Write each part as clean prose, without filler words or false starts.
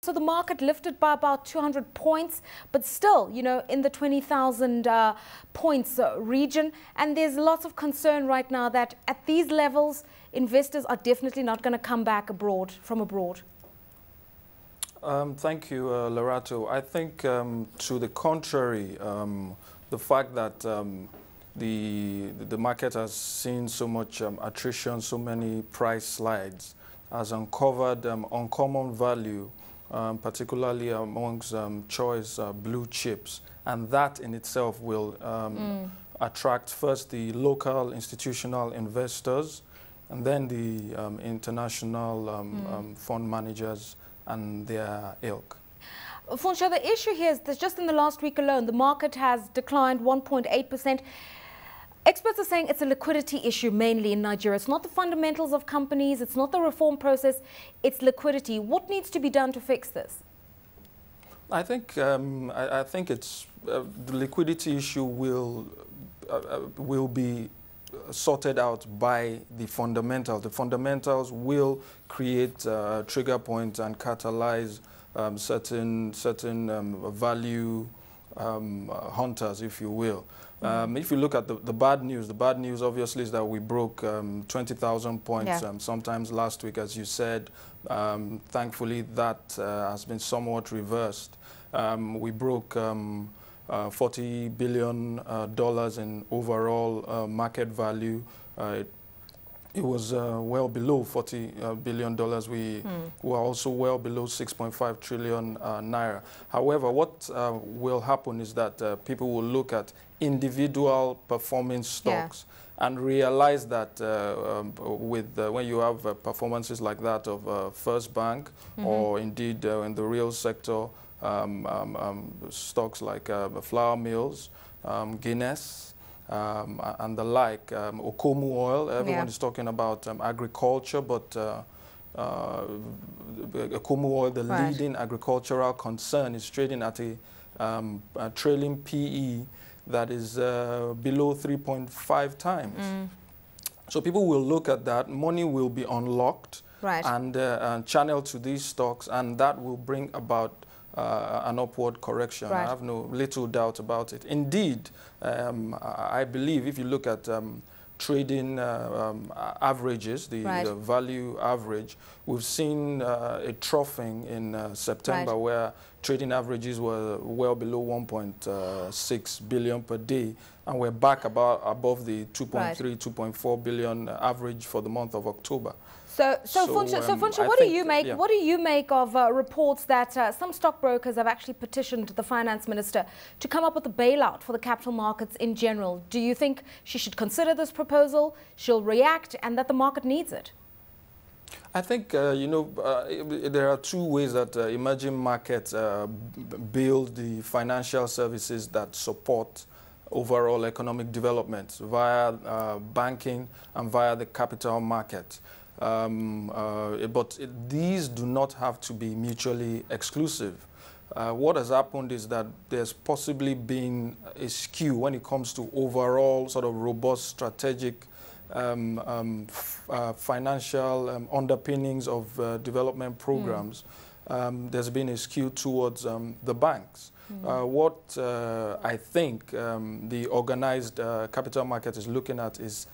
So the market lifted by about 200 points, but still, you know, in the 20,000 points region. And there's lots of concern right now that at these levels, investors are definitely not going to come back from abroad. Thank you, Lerato. I think to the contrary, the fact that the market has seen so much attrition, so many price slides, has uncovered uncommon value, particularly amongst choice blue chips. And that in itself will attract first the local institutional investors and then the international fund managers and their ilk. Funso, the issue here is that just in the last week alone, the market has declined 1.8%. Experts are saying it's a liquidity issue mainly in Nigeria. It's not the fundamentals of companies, it's not the reform process, it's liquidity. What needs to be done to fix this? I think it's the liquidity issue will be sorted out by the fundamentals. The fundamentals will create trigger points and catalyze certain value hunters, if you will. If you look at the bad news obviously is that we broke 20,000 points sometimes last week, as you said. Thankfully, that has been somewhat reversed. We broke $40 billion in overall market value. It was well below $40 billion. We were also well below 6.5 trillion naira. However, what will happen is that people will look at individual performing stocks and realize that when you have performances like that of First Bank or indeed in the real sector, stocks like flour mills, Guinness, and the like, Okomu oil. Everyone is talking about agriculture, but Okomu oil, the leading agricultural concern, is trading at a trailing PE that is below 3.5 times. So people will look at that, money will be unlocked and channeled to these stocks, and that will bring about an upward correction. I have little doubt about it. Indeed, I believe if you look at trading averages, the value average, we've seen a troughing in September where trading averages were well below 1.6 billion per day, and we're back above the 2.3, 2.4 billion average for the month of October. So Funso, what do you make of reports that some stockbrokers have actually petitioned the finance minister to come up with a bailout for the capital markets in general? Do you think she should consider this proposal, she'll react, and that the market needs it? I think, you know, there are two ways that emerging markets build the financial services that support overall economic development via banking and via the capital market. But these do not have to be mutually exclusive. What has happened is that there's possibly been a skew when it comes to overall sort of robust strategic financial underpinnings of development programs. There's been a skew towards the banks. What I think the organized capital market is looking at is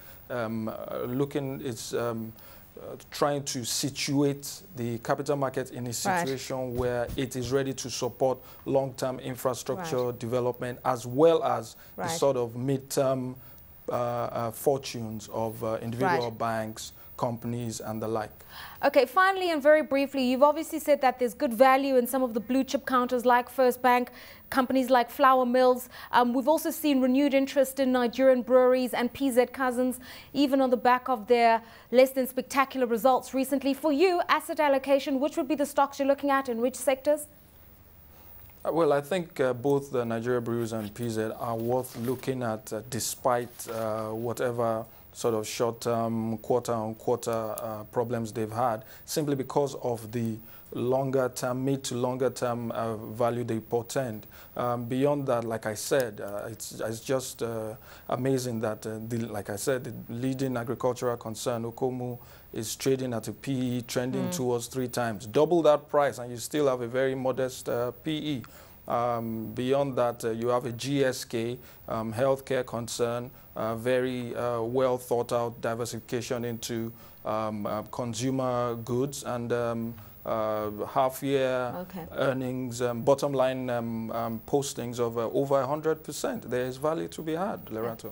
trying to situate the capital market in a situation where it is ready to support long-term infrastructure development as well as the sort of mid-term fortunes of individual banks, companies, and the like. Okay, finally and very briefly, you've obviously said that there's good value in some of the blue chip counters like First Bank, companies like flour mills. We've also seen renewed interest in Nigerian breweries and PZ Cousins, even on the back of their less than spectacular results recently. For you, asset allocation, which would be the stocks you're looking at in which sectors? Well, I think both the Nigeria breweries and PZ are worth looking at despite whatever sort of short-term, quarter-on-quarter problems they've had, simply because of the longer term, mid to longer term value they portend. Beyond that, like I said, it's just amazing that, like I said, the leading agricultural concern, Okomu, is trading at a PE trending towards 3 times. Double that price and you still have a very modest PE. Beyond that, you have a GSK, healthcare concern, very well thought out diversification into consumer goods, and half-year earnings, bottom line postings of over 100%. There is value to be had, Lerato.